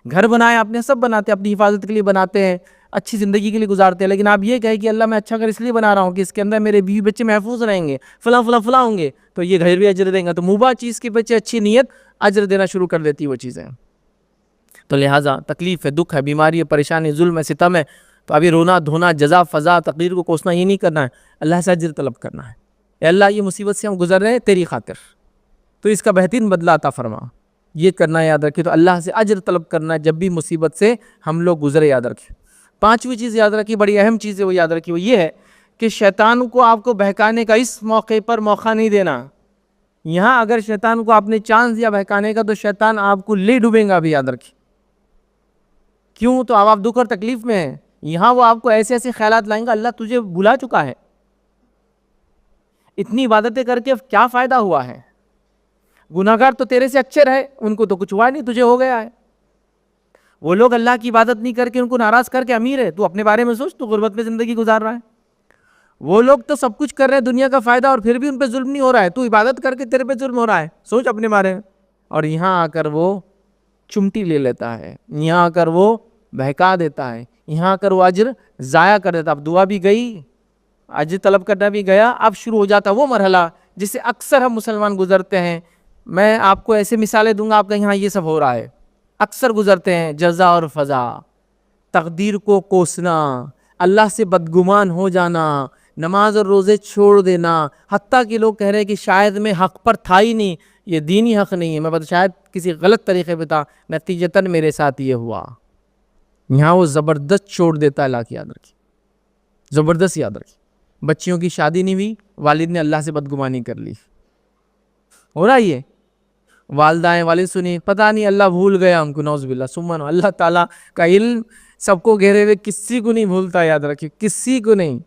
گھر بنائے آپ نے, سب بناتے ہیں اپنی حفاظت کے لیے بناتے ہیں, اچھی زندگی کے لیے گزارتے ہیں, لیکن آپ یہ کہیں کہ اللہ میں اچھا گھر اس لیے بنا رہا ہوں کہ اس کے اندر میرے بیوی بچے محفوظ رہیں گے, فلاں فلاں فلاں ہوں گے, تو یہ گھر بھی اجر دیں گا. تو مباح چیز کے پیچھے اچھی نیت اجر دینا شروع کر دیتی وہ چیزیں. تو لہٰذا تکلیف ہے, دکھ ہے, بیماری ہے, پریشانی, ظلم ہے, ستم ہے, تو ابھی رونا دھونا, جزا فضا, تقدیر کو کوسنا یہ نہیں کرنا ہے, اللہ سے اجر طلب کرنا ہے. اے اللہ یہ مصیبت سے ہم گزر رہے ہیں تیری خاطر, تو اس کا بہترین بدلہ عطا فرما, یہ کرنا ہے یاد رکھیں. تو اللہ سے اجر طلب کرنا ہے جب بھی مصیبت سے ہم لوگ گزرے, یاد رکھیں. پانچویں چیز یاد رکھیں, بڑی اہم چیز ہے وہ یاد رکھیں, وہ یہ ہے کہ شیطان کو آپ کو بہکانے کا اس موقع پر موقع نہیں دینا. یہاں اگر شیطان کو آپ نے چانس دیا بہکانے کا تو شیطان آپ کو لے ڈوبیں گا بھی, یاد رکھیں. کیوں؟ تو اب آپ دکھ اور تکلیف میں ہیں, یہاں وہ آپ کو ایسے ایسے خیالات لائیں گا, اللہ تجھے بھلا چکا ہے, اتنی عبادتیں کر کے کیا فائدہ ہوا ہے, گناہگار تو تیرے سے اچھے رہے, ان کو تو کچھ ہوا نہیں, تجھے ہو گیا ہے. وہ لوگ اللہ کی عبادت نہیں کر کے ان کو ناراض کر کے امیر ہے, تو اپنے بارے میں سوچ, تو غربت میں زندگی گزار رہا ہے. وہ لوگ تو سب کچھ کر رہے ہیں دنیا کا فائدہ, اور پھر بھی ان پہ ظلم نہیں ہو رہا ہے, تو عبادت کر کے تیرے پہ ظلم ہو رہا ہے, سوچ اپنے بارے میں. اور یہاں آ کر وہ چمٹی لے لیتا ہے, یہاں آ کر وہ بہکا دیتا ہے, یہاں آ کر وہ اجر ضائع کر دیتا. اب دعا بھی گئی, اجر طلب کرنا بھی گیا, اب شروع ہو جاتا وہ مرحلہ جس سے اکثر ہم مسلمان گزرتے ہیں. میں آپ کو ایسے مثالیں دوں گا, آپ کہیں ہاں یہ سب ہو رہا ہے, اکثر گزرتے ہیں. جزا اور فضا, تقدیر کو کوسنا, اللہ سے بدگمان ہو جانا, نماز اور روزے چھوڑ دینا, حتیٰ کہ لوگ کہہ رہے ہیں کہ شاید میں حق پر تھا ہی نہیں, یہ دینی حق نہیں ہے, میں بتا شاید کسی غلط طریقے پہ تھا, نتیجتاً میرے ساتھ یہ ہوا. یہاں وہ زبردست چھوڑ دیتا ہے. اللہ کی یاد رکھی, زبردست یاد رکھی. بچیوں کی شادی نہیں ہوئی, والد نے اللہ سے بدگمانی کر لی. ہو رہا یہ, والدائیں والد سنی, پتہ نہیں اللہ بھول گیا ہم کو, نعوذ باللہ. سبحان اللہ تعالیٰ کا علم سب کو گھیرے ہوئے, کسی کو نہیں بھولتا, یاد رکھیے, کسی کو نہیں.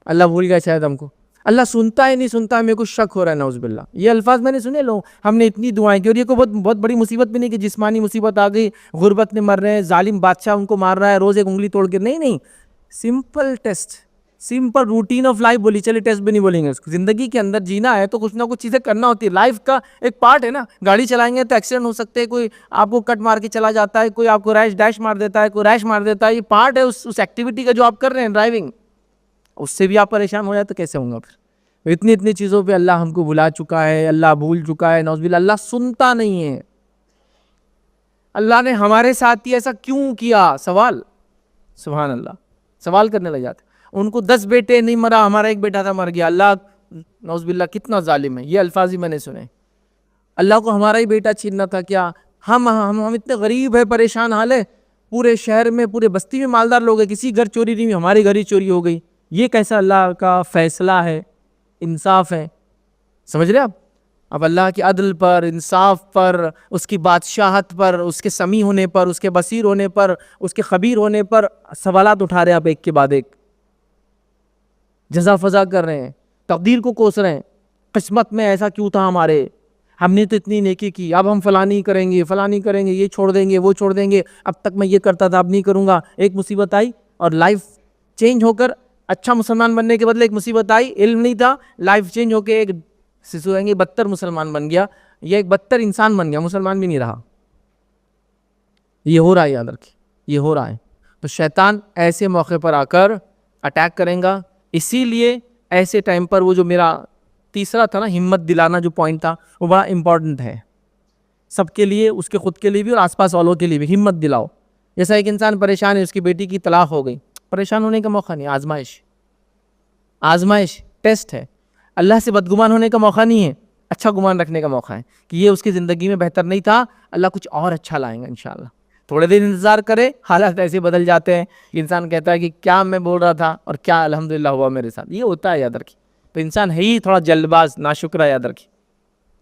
اللہ بھول گیا شاید ہم کو, اللہ سنتا ہے نہیں سنتا, میرے کو شک ہو رہا ہے, نعوذ باللہ. یہ الفاظ میں نے سنے لو, ہم نے اتنی دعائیں کی, اور یہ کوئی بہت بڑی مصیبت بھی نہیں کہ جسمانی مصیبت آ گئی, غربت میں مر رہے ہیں, ظالم بادشاہ ان کو مار رہا ہے, روز ایک انگلی توڑ کے, نہیں, simple test, simple routine of life بولی, چلے ٹیسٹ بھی نہیں بولیں گے اس کو. زندگی کے اندر جینا ہے تو کچھ نہ کچھ چیزیں کرنا ہوتی ہے, لائف کا ایک پارٹ ہے نا. گاڑی چلائیں گے تو ایکسیڈنٹ ہو سکتے ہیں, کوئی آپ کو کٹ مار کے چلا جاتا ہے, کوئی آپ کو ڈیش مار دیتا ہے, کوئی ریش مار دیتا ہے, یہ پارٹ ہے اس ایکٹیویٹی کا جو آپ کر رہے ہیں, ڈرائیونگ. اس سے بھی آپ پریشان ہو جائے تو کیسے ہوں گا پھر. اتنی چیزوں پہ اللہ ہم کو بھلا چکا ہے, اللہ بھول چکا ہے, نعوذ باللہ. اللہ سنتا نہیں ہے. اللہ نے ہمارے ساتھ ہی ایسا کیوں کیا؟ سوال, سبحان اللہ, سوال کرنے لگ جاتے. ان کو 10 بیٹے نہیں مرا, ہمارا ایک بیٹا تھا مر گیا. اللہ نعوذ باللہ کتنا ظالم ہے. یہ الفاظ ہی میں نے سنے, اللہ کو ہمارا ہی بیٹا چھیننا تھا کیا؟ ہم اتنے غریب ہیں, پریشان حال ہے, پورے شہر میں پورے بستی میں مالدار لوگ ہیں, کسی گھر چوری نہیں ہوئی, ہمارے گھر ہی چوری ہو گئی. یہ کیسا اللہ کا فیصلہ ہے, انصاف ہے؟ سمجھ رہے آپ؟ اب اللہ کے عدل پر, انصاف پر, اس کی بادشاہت پر, اس کے سمیع ہونے پر, اس کے بصیر ہونے پر, اس کے خبیر ہونے پر سوالات اٹھا رہے ہیں آپ ایک کے بعد ایک. جزا فضا کر رہے ہیں, تقدیر کو کوس رہے ہیں, قسمت میں ایسا کیوں تھا ہمارے, ہم نے تو اتنی نیکی کی, اب ہم فلانی کریں گے, یہ چھوڑ دیں گے, وہ چھوڑ دیں گے, اب تک میں یہ کرتا تھا اب نہیں کروں گا. ایک مصیبت آئی اور لائف چینج ہو کر اچھا مسلمان بننے کے بدلے ایک مصیبت آئی, علم نہیں تھا, لائف چینج ہو کے ایک سسوئیں گے بدتر مسلمان بن گیا, یا ایک بدتر انسان بن گیا, مسلمان بھی نہیں رہا. یہ ہو رہا ہے, یاد رکھیں, یہ ہو رہا ہے. تو شیطان ایسے موقع پر آ کر اٹیک کریں گا. اسی لیے ایسے ٹائم پر وہ جو میرا تیسرا تھا نا, ہمت دلانا جو پوائنٹ تھا, وہ بڑا امپورٹنٹ ہے سب کے لیے, اس کے خود کے لیے بھی اور آس پاس والوں کے لیے بھی. ہمت دلاؤ. جیسا ایک انسان پریشان ہے, اس کی بیٹی کی طلاق ہو گئی, پریشان ہونے کا موقع نہیں, آزمائش ٹیسٹ ہے. اللہ سے بدگمان ہونے کا موقع نہیں ہے, اچھا گمان رکھنے کا موقع ہے کہ یہ اس کی زندگی میں بہتر نہیں تھا, اللہ کچھ اور اچھا لائیں گا انشاءاللہ. تھوڑے دن انتظار کرے, حالات ایسے بدل جاتے ہیں کہ انسان کہتا ہے کہ کیا میں بول رہا تھا اور کیا الحمدللہ ہوا میرے ساتھ. یہ ہوتا ہے, یاد رکھیں. تو انسان ہے ہی تھوڑا جلد باز, ناشکرہ, یاد رکھیں.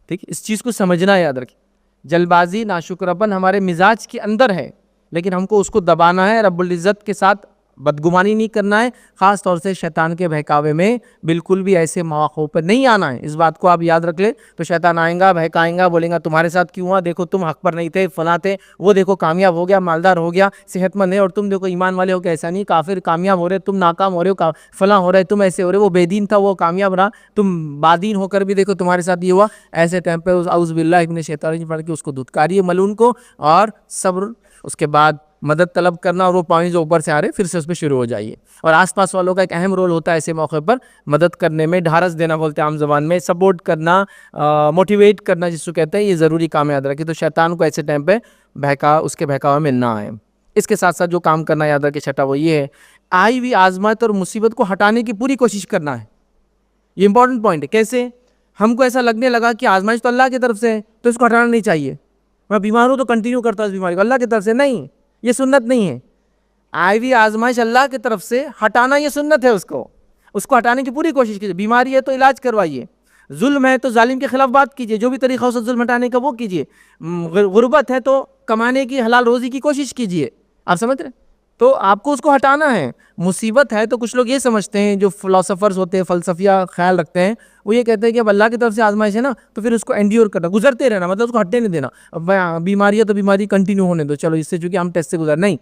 ٹھیک, اس چیز کو سمجھنا ہے, یاد رکھیں. جلد بازی, ناشکراپن ہمارے مزاج کے اندر ہے, لیکن ہم کو اس کو دبانا ہے, رب العزت کے ساتھ بدگمانی نہیں کرنا ہے، خاص طور سے شیطان کے بہکاوے میں بالکل بھی ایسے مواقعوں پر نہیں آنا ہے. اس بات کو آپ یاد رکھ لیں. تو شیطان آئیں گا، بہکائیں گا، بولیں گا تمہارے ساتھ کیوں ہوا، دیکھو تم حق پر نہیں تھے، فلاں تھے، وہ دیکھو کامیاب ہو گیا، مالدار ہو گیا، صحت مند ہے، اور تم دیکھو ایمان والے ہو کہ ایسا نہیں، کافر کامیاب ہو رہے، تم ناکام ہو رہے ہو، فلاں ہو رہے، تم ایسے ہو رہے، وہ بے دین تھا وہ کامیاب رہا، تم بادین ہو کر بھی دیکھو تمہارے ساتھ یہ ہوا. ایسے ٹائم پہ اعوذ باللہ من الشیطان الرجیم پڑھ کے اس کو دھتکاریے ملعون کو، اور صبر، اس کے بعد مدد طلب کرنا، اور وہ پانی جو اوپر سے آ رہے پھر سے اس پہ شروع ہو جائیے. اور آس پاس والوں کا ایک اہم رول ہوتا ہے ایسے موقع پر مدد کرنے میں، ڈھارس دینا بولتے ہیں عام زبان میں، سپورٹ کرنا، موٹیویٹ کرنا جس کو کہتے ہیں. یہ ضروری کام یاد رکھیں. تو شیطان کو ایسے ٹائم پہ اس کے بہکاوے میں نہ آئے. اس کے ساتھ ساتھ جو کام کرنا یاد رکھیں چھٹا وہ یہ ہے، آئی ہوئی آزمائش اور مصیبت کو ہٹانے کی پوری کوشش کرنا ہے. یہ امپورٹنٹ پوائنٹ ہے. کیسے؟ ہم کو ایسا لگنے لگا کہ آزمائش تو اللہ کی طرف سے ہے تو اس کو ہٹانا نہیں چاہیے، میں بیمار ہوں تو کنٹینیو کرتا ہوں اس بیماری کو، اللہ کی طرف سے نہیں، یہ سنت نہیں ہے. آئی ہوئی آزمائش اللہ کی طرف سے، ہٹانا یہ سنت ہے. اس کو ہٹانے کی پوری کوشش کیجیے. بیماری ہے تو علاج کروائیے، ظلم ہے تو ظالم کے خلاف بات کیجیے، جو بھی طریقہ ہو سکتا ظلم ہٹانے کا وہ کیجیے، غربت ہے تو کمانے کی حلال روزی کی کوشش کیجیے. آپ سمجھ رہے ہیں؟ تو آپ کو اس کو ہٹانا ہے. مصیبت ہے تو کچھ لوگ یہ سمجھتے ہیں، جو فلاسفرز ہوتے ہیں، فلسفیہ خیال رکھتے ہیں، وہ یہ کہتے ہیں کہ اب اللہ کی طرف سے آزمائش ہے نا تو پھر اس کو انڈیور کرنا، گزرتے رہنا، مطلب اس کو ہٹنے نہیں دینا. بیماری ہے تو بیماری کنٹینیو ہونے دو، چلو اس سے چونکہ ہم ٹیسٹ سے گزر نہیں،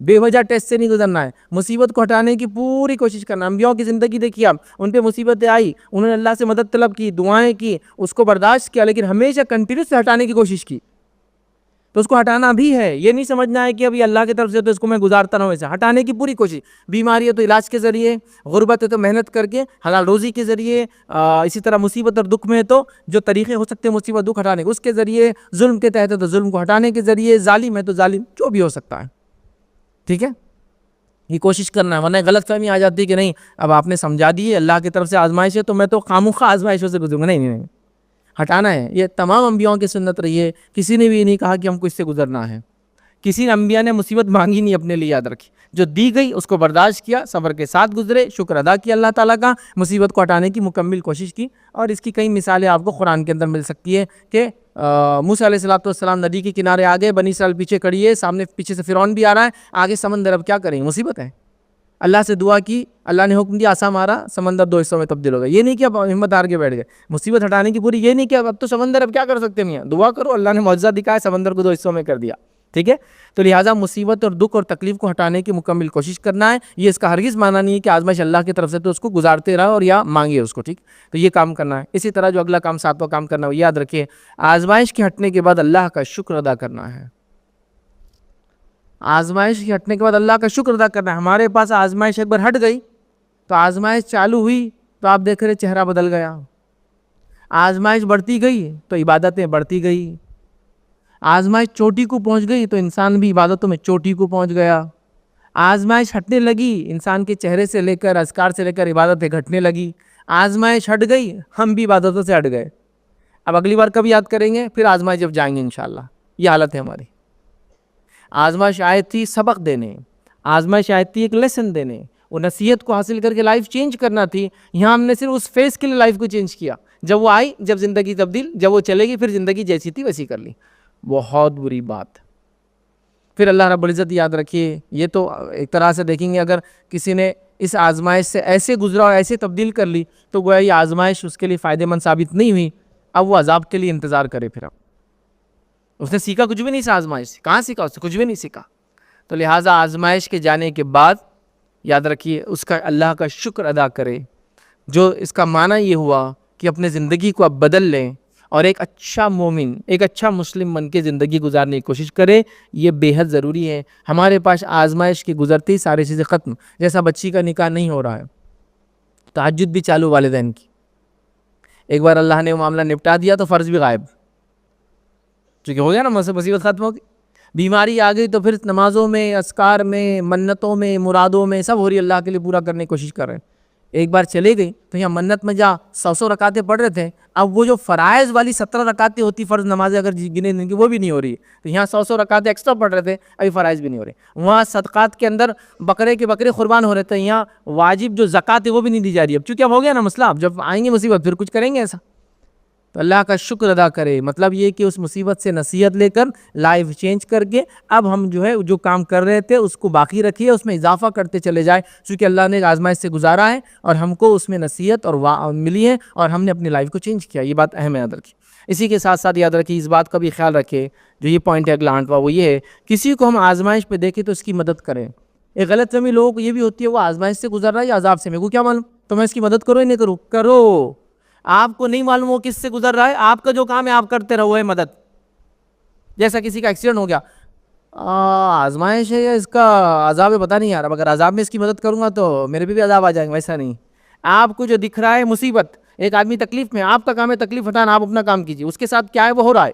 بے وجہ ٹیسٹ سے نہیں گزرنا ہے. مصیبت کو ہٹانے کی پوری کوشش کرنا. انبیاء کی زندگی دیکھیے آپ، ان پہ مصیبتیں آئی، انہوں نے اللہ سے مدد طلب کی، دعائیں کی، اس کو برداشت کیا، لیکن ہمیشہ کنٹینیوس سے ہٹانے کی کوشش کی. تو اس کو ہٹانا بھی ہے. یہ نہیں سمجھنا ہے کہ ابھی اللہ کی طرف سے تو اس کو میں گزارتا رہوں، ایسا ہٹانے کی پوری کوشش. بیماری ہے تو علاج کے ذریعے، غربت ہے تو محنت کر کے حلال روزی کے ذریعے، اسی طرح مصیبت اور دکھ میں تو جو طریقے ہو سکتے ہیں مصیبت دکھ ہٹانے کے، اس کے ذریعے، ظلم کے تحت ہے تو ظلم کو ہٹانے کے ذریعے، ظالم ہے تو ظالم، جو بھی ہو سکتا ہے. ٹھیک ہے، یہ کوشش کرنا ہے. ورنہ غلط فہمی آ جاتی ہے کہ نہیں اب آپ نے سمجھا دی اللہ کی طرف سے آزمائش ہے تو میں تو خامخواہ آزمائشوں سے گزروں گا. نہیں، ہٹانا ہے. یہ تمام انبیاءوں کی سنت رہی ہے. کسی نے بھی یہ نہیں کہا کہ ہم کو اس سے گزرنا ہے. کسی انبیاء نے مصیبت مانگی نہیں اپنے لیے، یاد رکھی. جو دی گئی اس کو برداشت کیا، صبر کے ساتھ گزرے، شکر ادا کیا اللہ تعالیٰ کا، مصیبت کو ہٹانے کی مکمل کوشش کی. اور اس کی کئی مثالیں آپ کو قرآن کے اندر مل سکتی ہے کہ موسیٰ علیہ السلام ندی کے کنارے آ گئے، بنی اسرائیل پیچھے کھڑی ہے، سامنے پیچھے سے فرعون بھی آ رہا ہے، آگے سمندر، اب کیا کریں گے، مصیبت ہے. اللہ سے دعا کی، اللہ نے حکم دیا، آسا مارا، سمندر 2 حصوں میں تبدیل ہو گیا. یہ نہیں کہ اب ہمت ہار کے بیٹھ گئے، مصیبت ہٹانے کی پوری، یہ نہیں کہ اب تو سمندر، اب کیا کر سکتے ہیں، میاں دعا کرو، اللہ نے معجزہ دکھایا، سمندر کو 2 حصوں میں کر دیا. ٹھیک ہے. تو لہٰذا مصیبت اور دکھ اور تکلیف کو ہٹانے کی مکمل کوشش کرنا ہے. یہ اس کا ہرگز معنی نہیں ہے کہ آزمائش اللہ کی طرف سے تو اس کو گزارتے رہو اور یا مانگے اس کو. ٹھیک، تو یہ کام کرنا ہے. اسی طرح جو اگلا کام 7واں کام کرنا ہے وہ یاد رکھیے، آزمائش کے ہٹنے کے بعد اللہ کا شکر ادا کرنا ہے. آزمائش کے ہٹنے کے بعد اللہ کا شکر ادا کرنا ہے. ہمارے پاس آزمائش ایک بار ہٹ گئی تو آزمائش چالو ہوئی تو آپ دیکھ رہے چہرہ بدل گیا. آزمائش بڑھتی گئی تو عبادتیں بڑھتی گئی. آزمائش چوٹی کو پہنچ گئی تو انسان بھی عبادتوں میں چوٹی کو پہنچ گیا. آزمائش ہٹنے لگی، انسان کے چہرے سے لے کر، اذکار سے لے کر عبادتیں گھٹنے لگی. آزمائش ہٹ گئی، ہم بھی عبادتوں سے ہٹ گئے. اب اگلی بار کب یاد کریں گے؟ پھر آزمائش جب جائیں گے انشاءاللہ. یہ حالت ہے ہماری. آزمائش آئی تھی سبق دینے، آزمائش آئی تھی ایک لیسن دینے، وہ نصیحت کو حاصل کر کے لائف چینج کرنا تھی. یہاں ہم نے صرف اس فیس کے لیے لائف کو چینج کیا. جب وہ آئی، جب زندگی تبدیل، جب وہ چلے گی پھر زندگی جیسی تھی ویسی کر لی. بہت بری بات. پھر اللہ رب العزت یاد رکھیے، یہ تو ایک طرح سے دیکھیں گے اگر کسی نے اس آزمائش سے ایسے گزرا اور ایسے تبدیل کر لی تو گویا یہ آزمائش اس کے لیے فائدہ مند ثابت نہیں ہوئی. اب وہ عذاب کے لیے انتظار کرے. پھر اب اس نے سیکھا کچھ بھی نہیں، اس آزمائش سے کہاں سیکھا، اس نے کچھ بھی نہیں سیکھا. تو لہٰذا آزمائش کے جانے کے بعد یاد رکھیے اس کا اللہ کا شکر ادا کرے. جو اس کا معنی یہ ہوا کہ اپنے زندگی کو اب بدل لیں اور ایک اچھا مومن، ایک اچھا مسلم بن کے زندگی گزارنے کی کوشش کرے. یہ بے حد ضروری ہے. ہمارے پاس آزمائش کی گزرتی ہی ساری چیزیں ختم. جیسا بچی کا نکاح نہیں ہو رہا ہے، تہجد بھی چالو والدین کی، ایک بار اللہ نے وہ معاملہ نپٹا دیا تو فرض بھی غائب، چونکہ ہو گیا نا، مصیبت ختم ہو گئی. بیماری آ گئی تو پھر نمازوں میں، اذکار میں، منتوں میں، مرادوں میں سب ہو رہی، اللہ کے لیے پورا کرنے کی کوشش کر رہے ہیں. ایک بار چلے گئی تو یہاں منت میں جا 100 رکعتیں پڑھ رہے تھے، اب وہ جو فرائض والی 17 رکعتیں ہوتی فرض نمازیں اگر گنے دن کی وہ بھی نہیں ہو رہی. تو یہاں 100 رکعتیں ایکسٹرا پڑھ رہے تھے، ابھی فرائض بھی نہیں ہو رہے. وہاں صدقات کے اندر بکرے کے بکرے قربان ہو رہے تھے، یہاں واجب جو زکوٰۃ ہے وہ بھی نہیں دی جا رہی. اب چونکہ اب ہو گیا نا مسئلہ، اب جب آئیں گے مصیبت پھر کچھ کریں گے ایسا. تو اللہ کا شکر ادا کرے. مطلب یہ کہ اس مصیبت سے نصیحت لے کر لائف چینج کر کے اب ہم جو ہے جو کام کر رہے تھے اس کو باقی رکھیے, اس میں اضافہ کرتے چلے جائے, چونکہ اللہ نے آزمائش سے گزارا ہے اور ہم کو اس میں نصیحت اور ملی ہے اور ہم نے اپنی لائف کو چینج کیا. یہ بات اہم ہے یاد رکھیے. اسی کے ساتھ ساتھ یاد رکھیے, اس بات کا بھی خیال رکھے, جو یہ پوائنٹ ہے اگلا آٹھواں, وہ یہ ہے کسی کو ہم آزمائش پہ دیکھیں تو اس کی مدد کریں. ایک غلط فہمی لوگوں کو یہ بھی ہوتی ہے وہ آزمائش سے گزر رہا ہے یا عذاب سے, میرے کو کیا معلوم, تو میں اس کی مدد کروں یا نہیں کروں. کرو. آپ کو نہیں معلوم وہ کس سے گزر رہا ہے, آپ کا جو کام ہے آپ کرتے رہو, ہے مدد. جیسا کسی کا ایکسیڈنٹ ہو گیا, آزمائش ہے یا اس کا عذاب ہے پتہ نہیں یار, اب اگر عذاب میں اس کی مدد کروں گا تو میرے پہ بھی عذاب آ جائیں گے. ویسا نہیں, آپ کو جو دکھ رہا ہے مصیبت, ایک آدمی تکلیف میں, آپ کا کام ہے تکلیف ہٹانا, آپ اپنا کام کیجیے. اس کے ساتھ کیا ہے وہ ہو رہا ہے,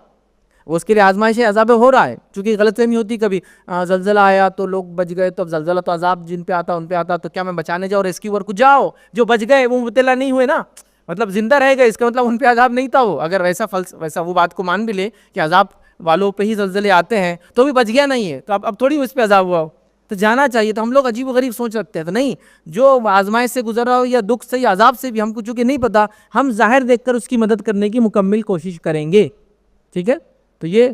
وہ اس کے لیے آزمائش ہے, عذاب ہو رہا ہے. چونکہ غلط فہمی ہوتی کبھی, زلزلہ آیا تو لوگ بچ گئے, تو اب زلزلہ تو عذاب جن پہ آتا ان پہ آتا, تو کیا میں بچانے جاؤ, ریسکیور کو جاؤ, جو بچ گئے وہ مبتلا نہیں ہوئے نا, مطلب زندہ رہ گئے, اس کا مطلب ان پہ عذاب نہیں تھا وہ. اگر ویسا وہ بات کو مان بھی لے کہ عذاب والوں پہ ہی زلزلے آتے ہیں تو بھی بچ گیا نہیں ہے, تو اب تھوڑی اس پہ عذاب ہوا ہو, تو جانا چاہیے. تو ہم لوگ عجیب و غریب سوچ رکھتے ہیں, تو نہیں, جو آزمائش سے گزر رہا ہو یا دکھ سے یا عذاب سے بھی ہم کو چونکہ نہیں پتا, ہم ظاہر دیکھ کر اس کی مدد کرنے کی مکمل کوشش کریں گے. ٹھیک ہے, تو یہ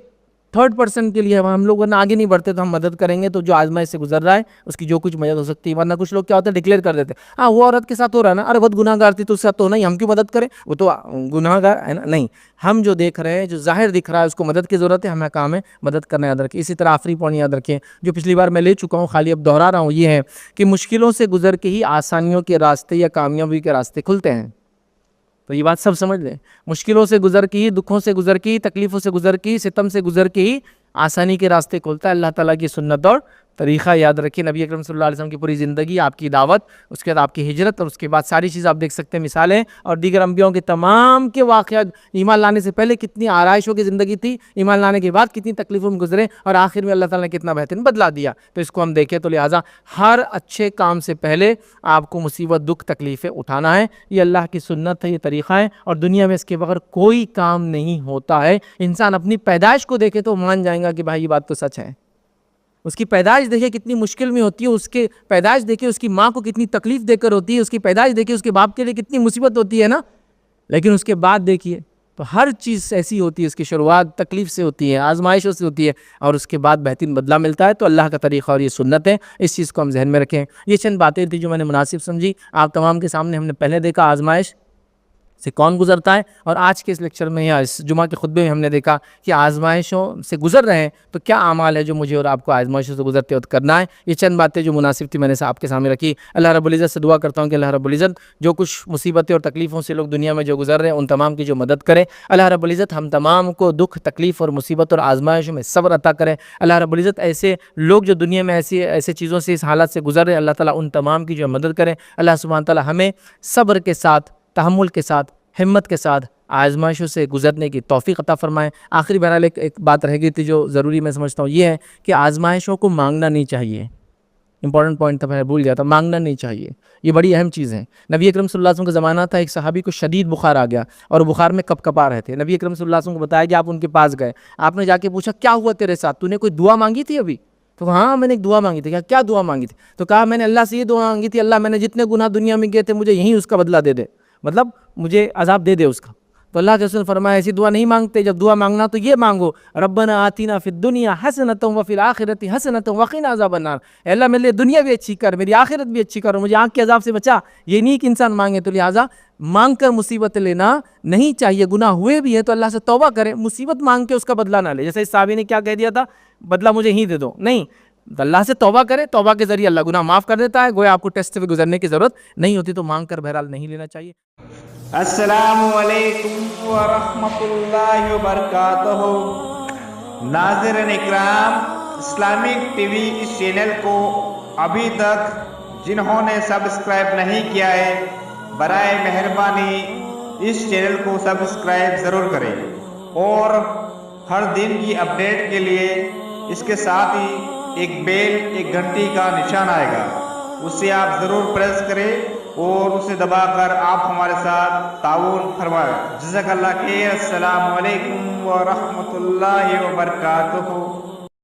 تھرڈ پرسن کے لیے ہم لوگ ورنہ آگے نہیں بڑھتے تو ہم مدد کریں گے. تو جو آزمائش سے گزر رہا ہے اس کی جو کچھ مدد ہو سکتی ہے, ورنہ کچھ لوگ کیا ہوتا ہے ڈکلیئر کر دیتے ہیں, ہاں وہ عورت کے ساتھ ہو رہا ہے نا, ارے بہت گناہ گار تھی تو اس کے ساتھ تو نہیں, ہم کیوں مدد کریں, وہ تو گناہ گار ہے نا. نہیں, ہم جو دیکھ رہے ہیں, جو ظاہر دکھ رہا ہے اس کو مدد کی ضرورت ہے, ہمیں کام ہے مدد کرنا. یاد رکھیں. اسی طرح آخری پوائنٹ یاد رکھیں جو پچھلی بار میں لے چکا ہوں, خالی اب دہرا رہا ہوں, یہ ہے کہ مشکلوں سے گزر کے ہی آسانیوں کے راستے یا کامیابی کے راستے کھلتے ہیں. تو یہ بات سب سمجھ لیں, مشکلوں سے گزر کے ہی, دکھوں سے گزر کے ہی, تکلیفوں سے گزر کے ہی, ستم سے گزر کے ہی آسانی کے راستے کھلتا ہے. اللہ تعالیٰ کی سنت اور طریقہ یاد رکھیں. نبی اکرم صلی اللہ علیہ وسلم کی پوری زندگی, آپ کی دعوت, اس کے بعد آپ کی ہجرت, اور اس کے بعد ساری چیز آپ دیکھ سکتے ہیں, مثالیں, اور دیگر انبیاءوں کے تمام کے واقعات. ایمان لانے سے پہلے کتنی آرائشوں کی زندگی تھی, ایمان لانے کے بعد کتنی تکلیفوں میں گزرے, اور آخر میں اللہ تعالیٰ نے کتنا بہترین بدلا دیا. تو اس کو ہم دیکھیں. تو لہٰذا ہر اچھے کام سے پہلے آپ کو مصیبت, دکھ, تکلیفیں اٹھانا ہے. یہ اللہ کی سنت ہے, یہ طریقہ ہے, اور دنیا میں اس کے بغیر کوئی کام نہیں ہوتا ہے. انسان اپنی پیدائش کو دیکھے تو مان جائے گا کہ بھائی یہ بات تو سچ ہے. اس کی پیدائش دیکھے کتنی مشکل میں ہوتی ہے, اس کے پیدائش دیکھے اس کی ماں کو کتنی تکلیف دے کر ہوتی ہے, اس کی پیدائش دیکھے اس کے باپ کے لیے کتنی مصیبت ہوتی ہے نا, لیکن اس کے بعد دیکھیے تو ہر چیز ایسی ہوتی ہے, اس کی شروعات تکلیف سے ہوتی ہے, آزمائشوں سے ہوتی ہے, اور اس کے بعد بہترین بدلہ ملتا ہے. تو اللہ کا طریقہ اور یہ سنت ہے, اس چیز کو ہم ذہن میں رکھیں. یہ چند باتیں تھیں جو میں نے مناسب سمجھی آپ تمام کے سامنے. ہم نے پہلے دیکھا آزمائش سے کون گزرتا ہے, اور آج کے اس لیکچر میں یا اس جمعہ کے خطبے میں ہم نے دیکھا کہ آزمائشوں سے گزر رہے ہیں تو کیا اعمال ہے جو مجھے اور آپ کو آزمائشوں سے گزرتے وقت کرنا ہے. یہ چند باتیں جو مناسب تھی میں نے آپ کے سامنے رکھی. اللہ رب العزت سے دعا کرتا ہوں کہ اللہ رب العزت جو کچھ مصیبتیں اور تکلیفوں سے لوگ دنیا میں جو گزر رہے ہیں ان تمام کی جو مدد کرے. اللہ رب العزت ہم تمام کو دکھ, تکلیف اور مصیبت اور آزمائشوں میں صبر عطا کرے. اللہ رب العزت ایسے لوگ جو دنیا میں ایسے چیزوں سے, اس حالات سے گزر رہے ہیں, اللہ تعالیٰ ان تمام کی جو مدد کرے. اللہ سبحانہ تعالیٰ ہمیں صبر کے ساتھ, تحمل کے ساتھ, ہمت کے ساتھ آزمائشوں سے گزرنے کی توفیق عطا فرمائیں. آخری بہرحال ایک بات رہ گئی تھی جو ضروری میں سمجھتا ہوں, یہ ہے کہ آزمائشوں کو مانگنا نہیں چاہیے. امپورٹنٹ پوائنٹ تھا, میں بھول گیا تھا, مانگنا نہیں چاہیے. یہ بڑی اہم چیز ہے. نبی اکرم صلی اللہ علیہ وسلم کا زمانہ تھا, ایک صحابی کو شدید بخار آ گیا اور بخار میں کپ کپا رہے تھے. نبی اکرم صلی اللہ علیہ وسلم کو بتایا کہ آپ ان کے پاس گئے, آپ نے جا کے پوچھا کیا ہوا تیرے ساتھ, تو نے کوئی دعا مانگی تھی ابھی؟ تو ہاں میں نے ایک دعا مانگی تھی. کیا دعا مانگی تھی؟ تو کہا میں نے اللہ سے یہ دعا مانگی تھی, اللہ میں نے جتنے گناہ دنیا میں کیے تھے مجھے یہیں اس کا بدلہ دے دے, مطلب مجھے عذاب دے دے اس کا. تو اللہ کے رسول نے فرمایا ایسی دعا نہیں مانگتے, جب دعا مانگنا تو یہ مانگو, ربنا آتینا فی الدنیا حسنۃ وفی الآخرۃ حسنۃ وقنا عذاب النار. اے اللہ میرے لیے دنیا بھی اچھی کر, میری آخرت بھی اچھی کر, اور مجھے آنکھ کے عذاب سے بچا. یہ نہیں کہ انسان مانگے. تو لہٰذا مانگ کر مصیبت لینا نہیں چاہیے. گناہ ہوئے بھی ہے تو اللہ سے توبہ کرے, مصیبت مانگ کے اس کا بدلہ نہ لے. جیسے اس صحابی نے کیا کہہ دیا تھا, بدلہ مجھے ہی دے دو, نہیں, اللہ سے توبہ کرے, توبہ کے ذریعے اللہ گناہ معاف کر دیتا ہے. گویا آپ کو ٹیسٹ سے گزرنے کی ضرورت نہیں ہوتی, تو مانگ کر بہرحال نہیں لینا چاہیے. السلام علیکم ورحمۃ اللہ وبرکاتہ. ناظرین اکرام, اسلامک ٹی وی اس چینل کو ابھی تک جنہوں نے سبسکرائب نہیں کیا ہے, برائے مہربانی اس چینل کو سبسکرائب ضرور کریں, اور ہر دن کی اپڈیٹ کے لیے اس کے ساتھ ہی ایک بیل, ایک گھنٹی کا نشان آئے گا, اسے آپ ضرور پریس کریں اور اسے دبا کر آپ ہمارے ساتھ تعاون فرمائیں. جزاک اللہ خیر. السلام علیکم ورحمۃ اللہ وبرکاتہ.